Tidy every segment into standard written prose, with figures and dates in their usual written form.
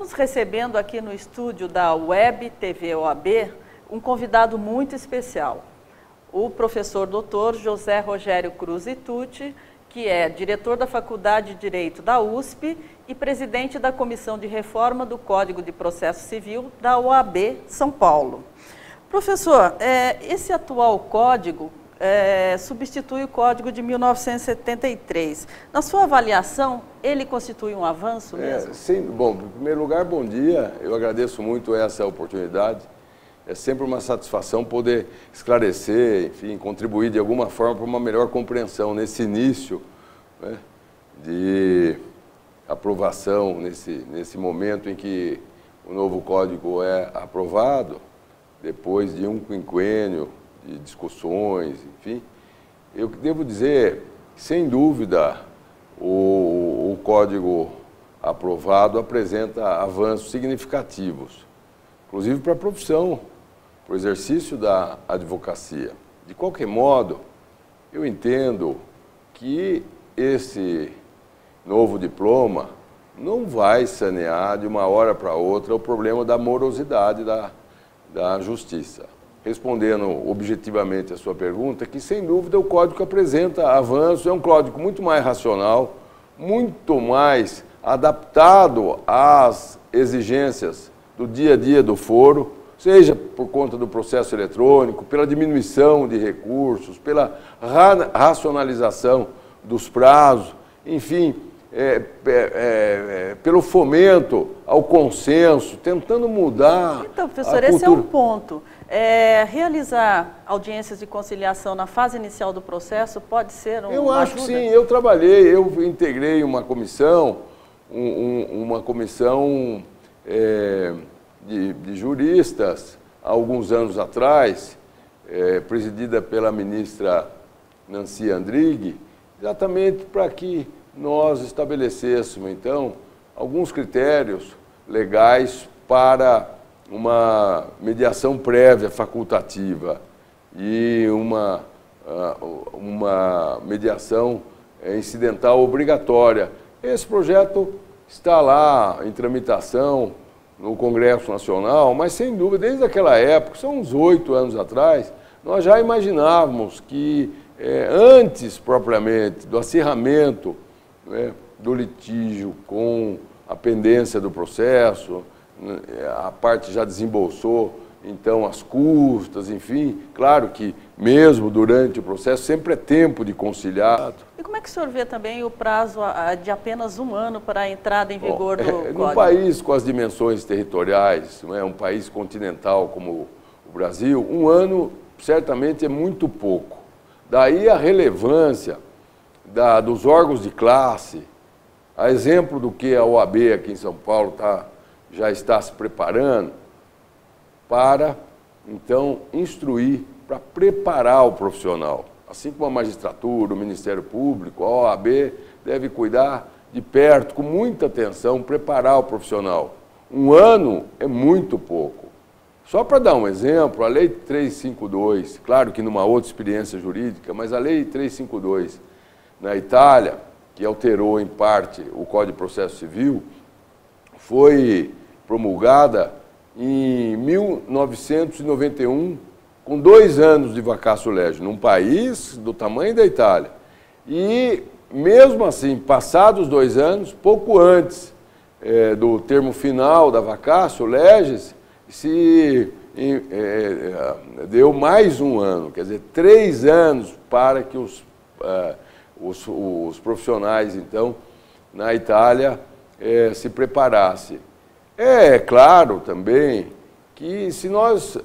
estamos recebendo aqui no estúdio da Web TV OAB um convidado muito especial, o professor Dr. José Rogério Cruz Itucci, que é diretor da Faculdade de Direito da USP e presidente da Comissão de Reforma do Código de Processo Civil da OAB São Paulo. Professor, esse atual código substitui o Código de 1973. Na sua avaliação, ele constitui um avanço mesmo? Sim. Bom, em primeiro lugar, bom dia. Eu agradeço muito essa oportunidade. É sempre uma satisfação poder esclarecer, enfim, contribuir de alguma forma para uma melhor compreensão nesse início, né, de aprovação, nesse momento em que o novo código é aprovado, depois de um quinquênio de discussões, enfim. Eu devo dizer, sem dúvida, o código aprovado apresenta avanços significativos, inclusive para a profissão, para o exercício da advocacia. De qualquer modo, eu entendo que esse novo diploma não vai sanear de uma hora para outra o problema da morosidade da justiça. Respondendo objetivamente a sua pergunta, que sem dúvida o código apresenta avanço, é um código muito mais racional, muito mais adaptado às exigências do dia a dia do foro, seja por conta do processo eletrônico, pela diminuição de recursos, pela racionalização dos prazos, enfim, pelo fomento ao consenso, tentando mudar. Então, professor, esse é um ponto. Realizar audiências de conciliação na fase inicial do processo pode ser uma Eu acho ajuda? que sim. Eu integrei uma comissão, uma comissão de juristas, há alguns anos atrás, presidida pela ministra Nancy Andrighi, exatamente para que nós estabelecêssemos, então, alguns critérios legais para uma mediação prévia facultativa e uma mediação incidental obrigatória. Esse projeto está lá em tramitação no Congresso Nacional, mas sem dúvida, desde aquela época, são uns 8 anos atrás, nós já imaginávamos que antes propriamente do acirramento, né, do litígio com a pendência do processo, a parte já desembolsou, então, as custas, enfim. Claro que, mesmo durante o processo, sempre é tempo de conciliar. E como é que o senhor vê também o prazo de apenas 1 ano para a entrada em vigor do código? Num país com as dimensões territoriais, não é, um país continental como o Brasil, 1 ano certamente é muito pouco. Daí a relevância dos órgãos de classe, a exemplo do que a OAB aqui em São Paulo já está se preparando para, então, instruir, para preparar o profissional. Assim como a magistratura, o Ministério Público, a OAB deve cuidar de perto, com muita atenção, preparar o profissional. 1 ano é muito pouco. Só para dar um exemplo, a Lei 352, claro que numa outra experiência jurídica, mas a Lei 352 na Itália, que alterou em parte o Código de Processo Civil, foi promulgada em 1991, com 2 anos de vacatio legis, num país do tamanho da Itália. E, mesmo assim, passados 2 anos, pouco antes do termo final da vacatio legis, se deu mais 1 ano, quer dizer, 3 anos para que os profissionais, então, na Itália, se preparassem. É claro também que se nós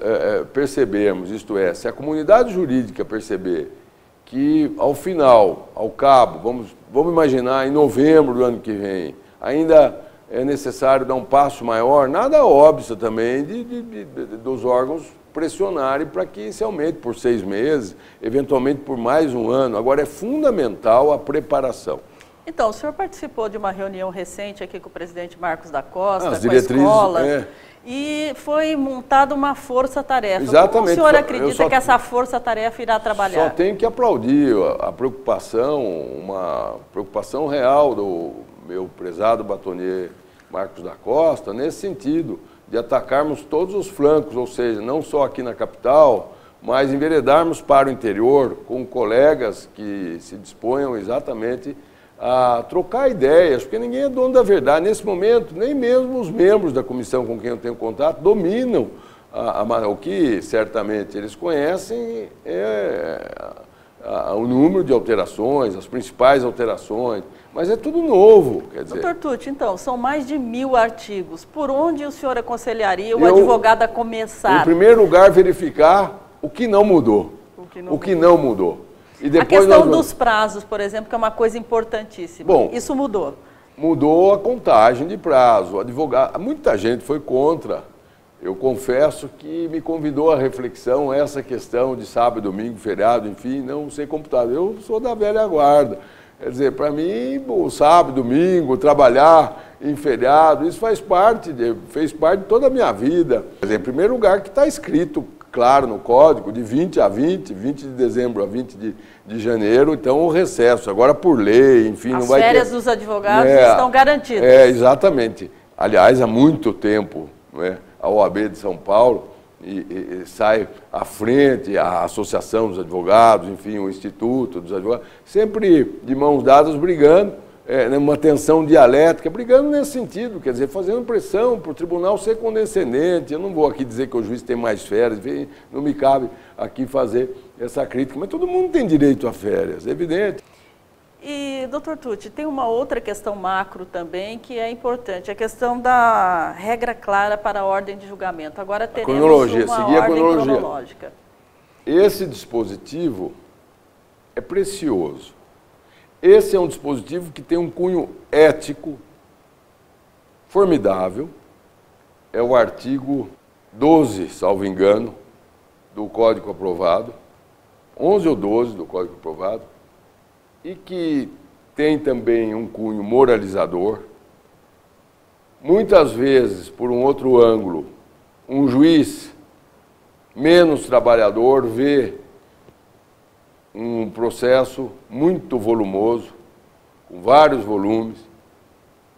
percebermos, isto é, se a comunidade jurídica perceber que ao final, ao cabo, vamos imaginar em novembro do ano que vem, ainda é necessário dar um passo maior, nada óbvio também dos órgãos pressionarem para que se aumente por 6 meses, eventualmente por mais 1 ano. Agora é fundamental a preparação. Então, o senhor participou de uma reunião recente aqui com o presidente Marcos da Costa, as com a escola, diretrizes, e foi montada uma força-tarefa. Exatamente. Como o senhor acredita que essa força-tarefa irá trabalhar? Só tenho que aplaudir a preocupação, uma preocupação real do meu prezado batonier Marcos da Costa, nesse sentido, de atacarmos todos os flancos, ou seja, não só aqui na capital, mas enveredarmos para o interior com colegas que se disponham exatamente a trocar ideias, porque ninguém é dono da verdade. Nesse momento, nem mesmo os membros da comissão com quem eu tenho contato dominam o que certamente eles conhecem o número de alterações, as principais alterações, mas é tudo novo, quer dizer. Doutor Tucci, então, são mais de 1000 artigos. Por onde o senhor aconselharia o advogado a começar? Em primeiro lugar, verificar o que não mudou. O que não mudou. E depois a questão dos prazos, por exemplo, que é uma coisa importantíssima. Bom, isso mudou? Mudou a contagem de prazo. O advogado, muita gente foi contra. Eu confesso que me convidou à reflexão essa questão de sábado, domingo, feriado, enfim, não sei computador. Eu sou da velha guarda. Quer dizer, para mim, o sábado, domingo, trabalhar em feriado, isso fez parte de toda a minha vida. Quer dizer, em primeiro lugar, que está escrito, claro, no código, de 20 a 20 de dezembro a 20 de janeiro, então o recesso. Agora, por lei, enfim, não vai ter... As férias dos advogados estão garantidas. Exatamente. Aliás, há muito tempo, a OAB de São Paulo e sai à frente, a Associação dos Advogados, enfim, o Instituto dos Advogados, sempre de mãos dadas brigando, numa tensão dialética, brigando nesse sentido, quer dizer, fazendo pressão para o tribunal ser condescendente. Eu não vou aqui dizer que o juiz tem mais férias, não me cabe aqui fazer essa crítica, mas todo mundo tem direito a férias, é evidente. E, doutor Tucci, tem uma outra questão macro também que é importante, a questão da regra clara para a ordem de julgamento. Agora teremos uma ordem cronológica. Esse dispositivo é precioso. Esse é um dispositivo que tem um cunho ético formidável. É o artigo 12, salvo engano, do Código Aprovado, 11 ou 12 do Código Aprovado, e que tem também um cunho moralizador. Muitas vezes, por um outro ângulo, um juiz menos trabalhador vê um processo muito volumoso, com vários volumes,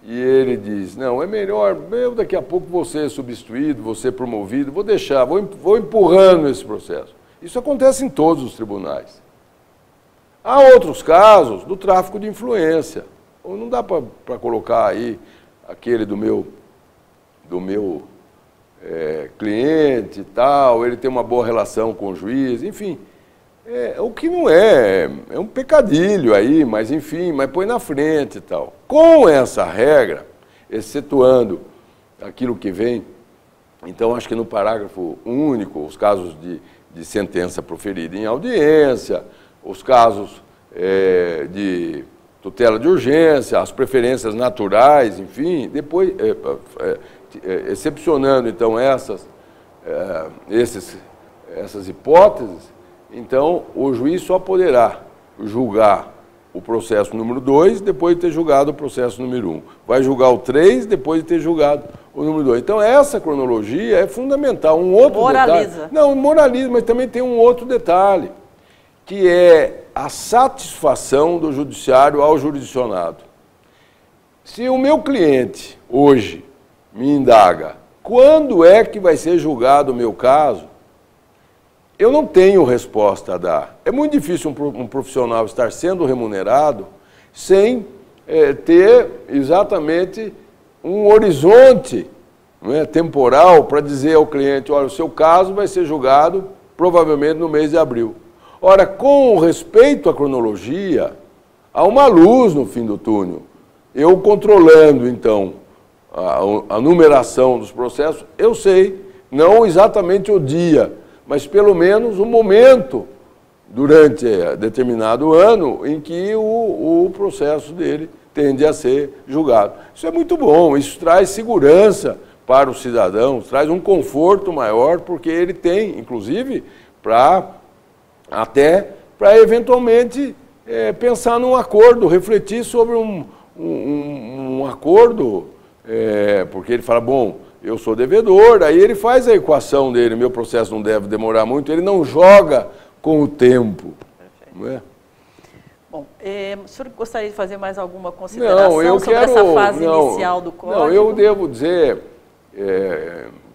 e ele diz, não, é melhor, eu daqui a pouco vou ser substituído, vou ser promovido, vou deixar, vou empurrando esse processo. Isso acontece em todos os tribunais. Há outros casos do tráfico de influência. Não dá para colocar aí aquele do meu cliente e tal, ele tem uma boa relação com o juiz, enfim. O que não é um pecadilho aí, mas enfim, mas põe na frente e tal. Com essa regra, excetuando aquilo que vem, então acho que no parágrafo único, os casos de sentença proferida em audiência, os casos de tutela de urgência, as preferências naturais, enfim, depois, excepcionando então essas hipóteses, então o juiz só poderá julgar o processo número 2 depois de ter julgado o processo número 1. Vai julgar o 3 depois de ter julgado o número 2. Então essa cronologia é fundamental. Um outro moraliza. Detalhe, não, moraliza, mas também tem um outro detalhe, que é a satisfação do judiciário ao jurisdicionado. Se o meu cliente hoje me indaga quando é que vai ser julgado o meu caso, eu não tenho resposta a dar. É muito difícil um profissional estar sendo remunerado sem ter exatamente um horizonte, temporal para dizer ao cliente, olha, o seu caso vai ser julgado provavelmente no mês de abril. Ora, com respeito à cronologia, há uma luz no fim do túnel. Eu controlando, então, a numeração dos processos, eu sei, não exatamente o dia, mas pelo menos o momento, durante determinado ano, em que o processo dele tende a ser julgado. Isso é muito bom, isso traz segurança para os cidadãos, traz um conforto maior, porque ele tem, inclusive, até para eventualmente pensar num acordo, refletir sobre um acordo, porque ele fala, bom, eu sou devedor, aí ele faz a equação dele, meu processo não deve demorar muito, ele não joga com o tempo. Não é? Bom, o senhor gostaria de fazer mais alguma consideração sobre essa fase inicial do Código? Não, eu devo dizer,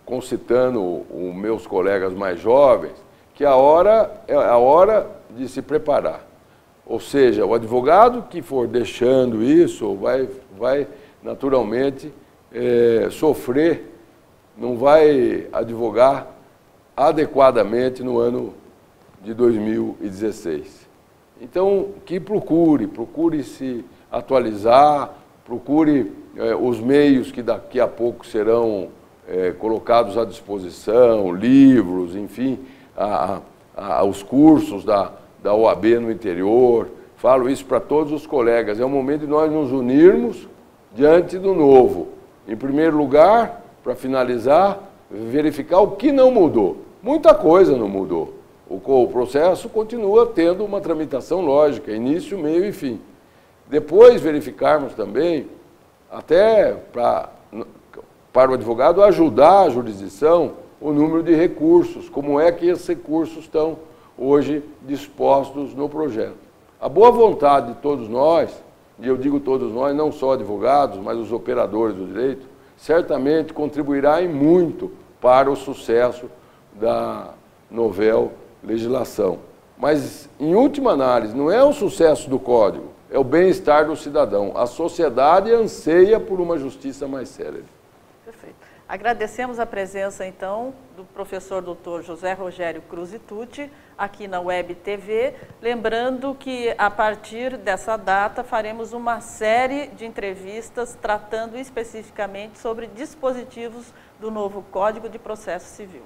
concitando os meus colegas mais jovens, que a hora é a hora de se preparar. Ou seja, o advogado que for deixando isso vai naturalmente sofrer, não vai advogar adequadamente no ano de 2016. Então, que procure se atualizar, procure os meios que daqui a pouco serão colocados à disposição, livros, enfim, os cursos da OAB no interior. Falo isso para todos os colegas. É o momento de nós nos unirmos diante do novo. Em primeiro lugar, para finalizar, verificar o que não mudou. Muita coisa não mudou. O processo continua tendo uma tramitação lógica, início, meio e fim. Depois verificarmos também, até para o advogado ajudar a jurisdição, o número de recursos, como é que esses recursos estão hoje dispostos no projeto. A boa vontade de todos nós, e eu digo todos nós, não só advogados, mas os operadores do direito, certamente contribuirá em muito para o sucesso da novel legislação. Mas, em última análise, não é o sucesso do Código, é o bem-estar do cidadão. A sociedade anseia por uma justiça mais célere. Perfeito. Agradecemos a presença, então, do professor Dr. José Rogério Cruz Tucci, aqui na Web TV. Lembrando que, a partir dessa data, faremos uma série de entrevistas tratando especificamente sobre dispositivos do novo Código de Processo Civil.